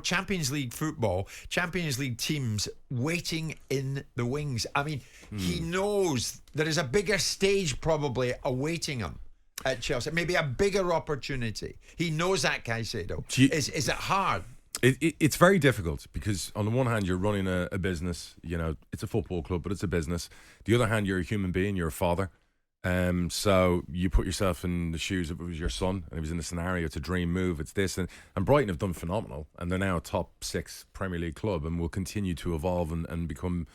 Champions League football, Champions League teams waiting in the wings. I mean, he knows there is a bigger stage probably awaiting him at Chelsea, maybe a bigger opportunity. He knows that, Caicedo. Is it hard? It's very difficult because on the one hand you're running a business, it's a football club, but it's a business. The other hand, you're a human being, you're a father. So you put yourself in the shoes if it was your son and he was in the scenario. It's a dream move. It's this and Brighton have done phenomenal, and they're now a top 6 Premier League club and will continue to evolve and become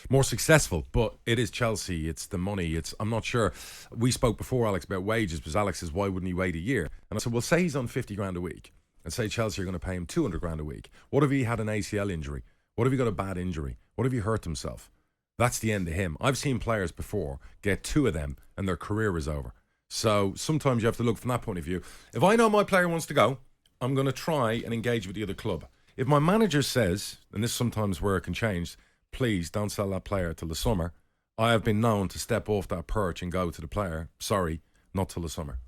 more successful. But it is Chelsea. It's the money. I'm not sure. We spoke before, Alex, about wages, because Alex says, why wouldn't he wait a year? And I said, well, say he's on 50 grand a week and say Chelsea are going to pay him 200 grand a week. What if he had an ACL injury? What if he got a bad injury? What if he hurt himself? That's the end of him. I've seen players before get 2 of them and their career is over. So sometimes you have to look from that point of view. If I know my player wants to go, I'm going to try and engage with the other club. If my manager says, and this is sometimes where it can change, please don't sell that player till the summer, I have been known to step off that perch and go to the player, sorry, not till the summer.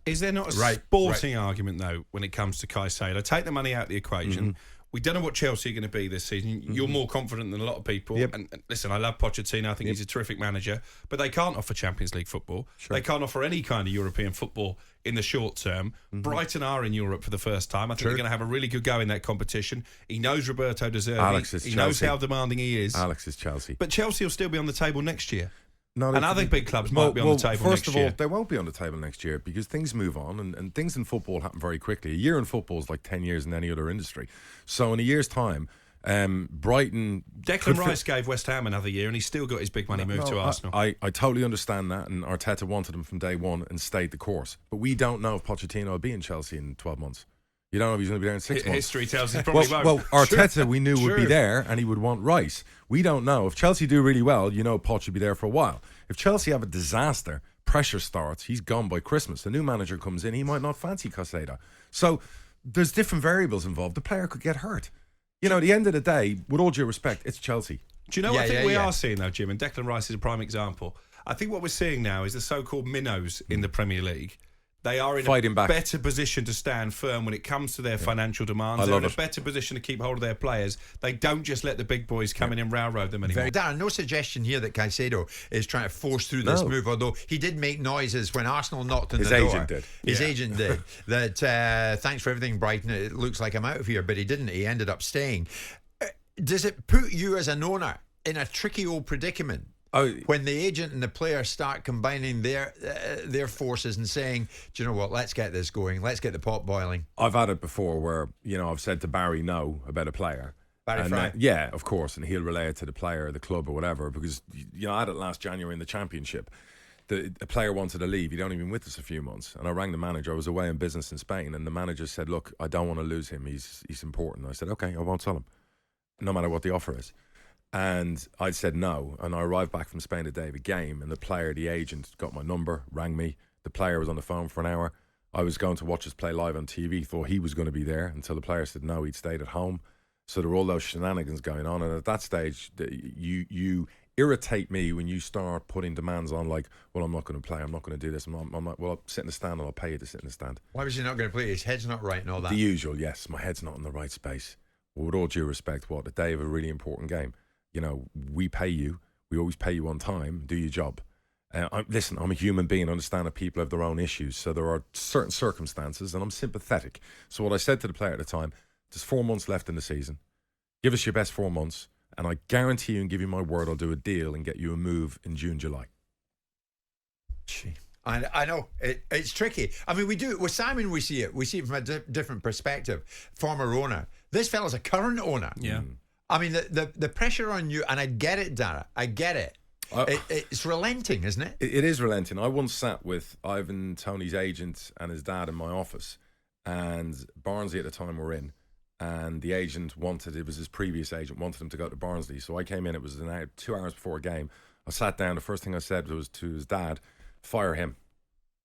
Is there not a sporting argument, though, when it comes to Caicedo? Take the money out of the equation. We don't know what Chelsea are going to be this season. You're more confident than a lot of people. Yep. And listen, I love Pochettino. I think he's a terrific manager. But they can't offer Champions League football. Sure. They can't offer any kind of European football in the short term. Brighton are in Europe for the first time. I think they're going to have a really good go in that competition. He knows Roberto De Zerbi. He knows how demanding he is. Alex is Chelsea. But Chelsea will still be on the table next year. No, and other big clubs might be on the table next year. First of all, they won't be on the table next year because things move on and things in football happen very quickly. A year in football is like 10 years in any other industry. So in a year's time, Brighton... Declan Rice gave West Ham another year and he's still got his big money move to Arsenal. I totally understand that, and Arteta wanted him from day one and stayed the course. But we don't know if Pochettino will be in Chelsea in 12 months. You don't know if he's going to be there in 6 months. History tells us probably won't. Well, Arteta we knew would be there and he would want Rice. We don't know. If Chelsea do really well, Poch will be there for a while. If Chelsea have a disaster, pressure starts, he's gone by Christmas. The new manager comes in, he might not fancy Caicedo. So there's different variables involved. The player could get hurt. At the end of the day, with all due respect, it's Chelsea. Do you know what I think we are seeing, though, Jim? And Declan Rice is a prime example. I think what we're seeing now is the so-called minnows in the Premier League. They are in a better position to stand firm when it comes to their financial demands. They're in a better position to keep hold of their players. They don't just let the big boys come in and railroad them anymore. Darragh, no suggestion here that Caicedo is trying to force through this move, although he did make noises when Arsenal knocked on the door. His agent did. That thanks for everything, Brighton. It looks like I'm out of here, but he didn't. He ended up staying. Does it put you as an owner in a tricky old predicament? When the agent and the player start combining their forces and saying, do you know what, let's get this going, let's get the pot boiling. I've had it before where, I've said to Barry no about a player. Barry Fry? Yeah, of course, and he'll relay it to the player or the club or whatever, because, I had it last January in the Championship. The player wanted to leave. He'd only been with us a few months. And I rang the manager. I was away in business in Spain, and the manager said, look, I don't want to lose him. He's important. I said, okay, I won't sell him, no matter what the offer is. And I said no, and I arrived back from Spain the day of the game, and the agent got my number, rang me. The player was on the phone for an hour. I was going to watch us play live on TV, thought he was going to be there, until the player said no, he'd stayed at home. So there were all those shenanigans going on, and at that stage, you irritate me when you start putting demands on, like, well, I'm not going to play, I'm not going to do this, I'm not, well, I'll sit in the stand and I'll pay you to sit in the stand. Why was he not going to play? His head's not right and all that? The usual, yes, my head's not in the right space. Well, with all due respect, the day of a really important game. We pay you. We always pay you on time. Do your job. Listen, I'm a human being. I understand that people have their own issues. So there are certain circumstances, and I'm sympathetic. So what I said to the player at the time, there's 4 months left in the season. Give us your best 4 months, and I guarantee you and give you my word, I'll do a deal and get you a move in June, July. Gee. I know it's tricky. I mean, we do it with Simon. We see it from a different perspective. Former owner. This fella's a current owner. Yeah. I mean, the pressure on you, and I get it, Darragh. I get it. It's relenting, isn't it? It is relenting. I once sat with Ivan Toney's agent and his dad in my office, and Barnsley at the time were in, and the agent it was his previous agent, wanted him to go to Barnsley. So I came in, it was 2 hours before a game. I sat down, the first thing I said was to his dad, fire him.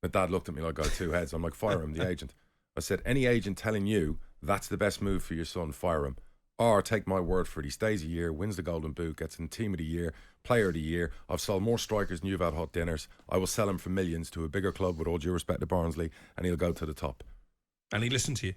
My dad looked at me like I had 2 heads. I'm like, fire him, the agent. I said, any agent telling you that's the best move for your son, fire him. Or take my word for it, he stays a year, wins the Golden Boot, gets in Team of the Year, Player of the Year. I've sold more strikers than you've had hot dinners. I will sell him for millions to a bigger club, with all due respect to Barnsley, and he'll go to the top. And he listened to you?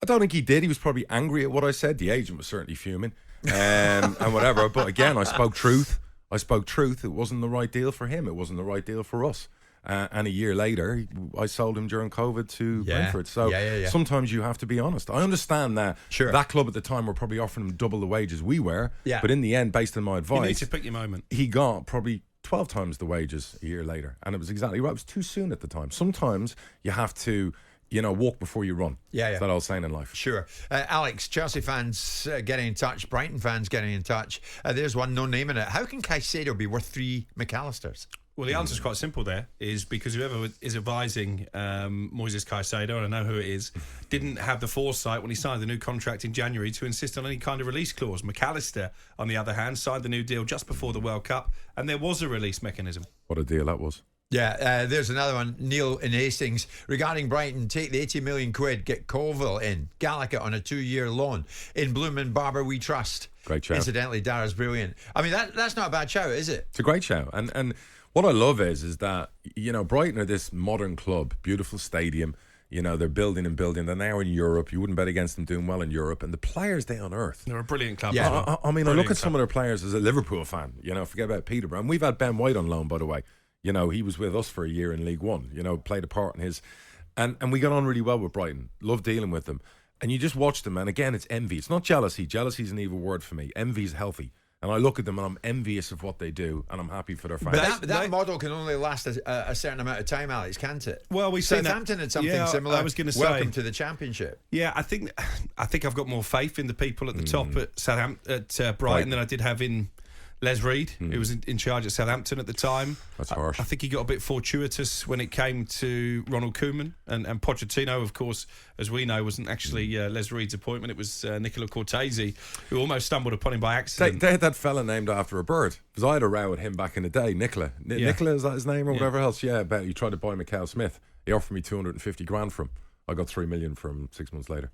I don't think he did. He was probably angry at what I said. The agent was certainly fuming and whatever. But again, I spoke truth. It wasn't the right deal for him. It wasn't the right deal for us. And a year later, I sold him during COVID to Brentford. So sometimes you have to be honest. I understand that that club at the time were probably offering him double the wages we were. Yeah. But in the end, based on my advice, you need to pick your moment. He got probably 12 times the wages a year later. And it was exactly right. It was too soon at the time. Sometimes you have to, walk before you run. That's that old saying in life. Sure. Alex, Chelsea fans getting in touch, Brighton fans getting in touch. There's one, no name in it. How can Caicedo be worth 3 McAllisters? Well, the answer's quite simple there, is because whoever is advising Moises Caicedo, and I know who it is, didn't have the foresight when he signed the new contract in January to insist on any kind of release clause. McAllister, on the other hand, signed the new deal just before the World Cup, and there was a release mechanism. What a deal that was. Yeah, there's another one. Neil in Hastings. Regarding Brighton, take the 80 million quid, get Colville in. Gallagher on a 2-year loan. In Bloom and Barber we trust. Great shout. Incidentally, Darragh's brilliant. I mean, that's not a bad shout, is it? It's a great shout. And what I love is that, Brighton are this modern club, beautiful stadium. They're building and building. They're now in Europe. You wouldn't bet against them doing well in Europe. And the players they unearth. They're a brilliant club. Yeah, well. I mean, I look at some of their players as a Liverpool fan. Forget about Peterborough. And we've had Ben White on loan, by the way. He was with us for a year in League One. Played a part in his... And we got on really well with Brighton. Love dealing with them. And you just watch them, and again, it's envy. It's not jealousy. Jealousy is an evil word for me. Envy is healthy. And I look at them and I'm envious of what they do, and I'm happy for their fans. But that model can only last a certain amount of time, Alex, can't it? Well, we've seen Southampton had something similar. I was going to say, welcome to the Championship. Yeah, I think I've got more faith in the people at the top at Brighton than I did have in Les Reed, who was in charge at Southampton at the time. That's harsh. I think he got a bit fortuitous when it came to Ronald Koeman and Pochettino, of course, as we know, wasn't actually Les Reed's appointment. It was Nicola Cortese, who almost stumbled upon him by accident. They had that fella named after a bird, because I had a row with him back in the day. Nicola, is that his name or whatever else? Yeah, but he tried to buy Mikel Smith. He offered me 250 grand from him. I got 3 million from him 6 months later.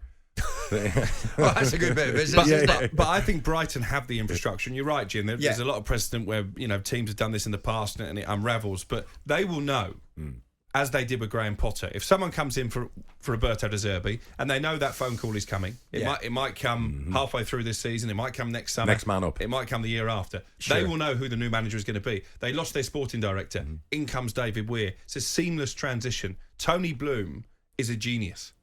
Well, that's a good bit of business. But I think Brighton have the infrastructure, and you're right, Jim. There's a lot of precedent where teams have done this in the past and it unravels. But they will know, as they did with Graham Potter, if someone comes in for Roberto De Zerbi and they know that phone call is coming, it might come halfway through this season, it might come next summer, next man up, it might come the year after. Sure. They will know who the new manager is going to be. They lost their sporting director. In comes David Weir. It's a seamless transition. Tony Bloom is a genius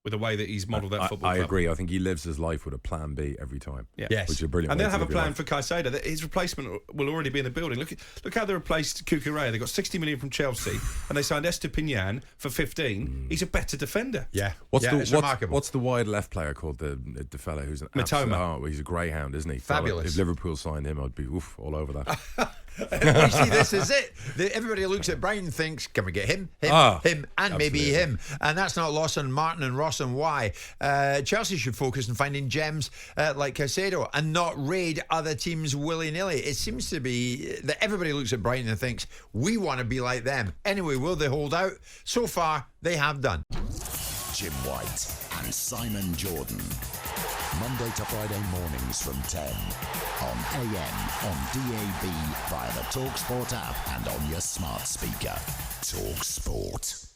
with the way that he's modelled that football club. I agree. I think he lives his life with a plan B every time. Yeah. Yes. Which is brilliant. And they'll have a plan for Caicedo. His replacement will already be in the building. Look how they replaced Cucurella. They got 60 million from Chelsea and they signed Estepinian for 15. He's a better defender. Yeah. It's remarkable. What's the wide left player called, the fella who's an Matoma? He's a greyhound, isn't he? Fabulous. If Liverpool signed him, I'd be all over that. You see, this is it. Everybody looks at Brighton, thinks, can we get him, and absolutely. Maybe him? And that's not lost on Martin and Ross and why. Chelsea should focus on finding gems like Caicedo and not raid other teams willy-nilly. It seems to be that everybody looks at Brighton and thinks, we want to be like them. Anyway, will they hold out? So far, they have done. Jim White and Simon Jordan. Monday to Friday mornings from 10 on AM, on DAB, via the talkSPORT app and on your smart speaker. talkSPORT.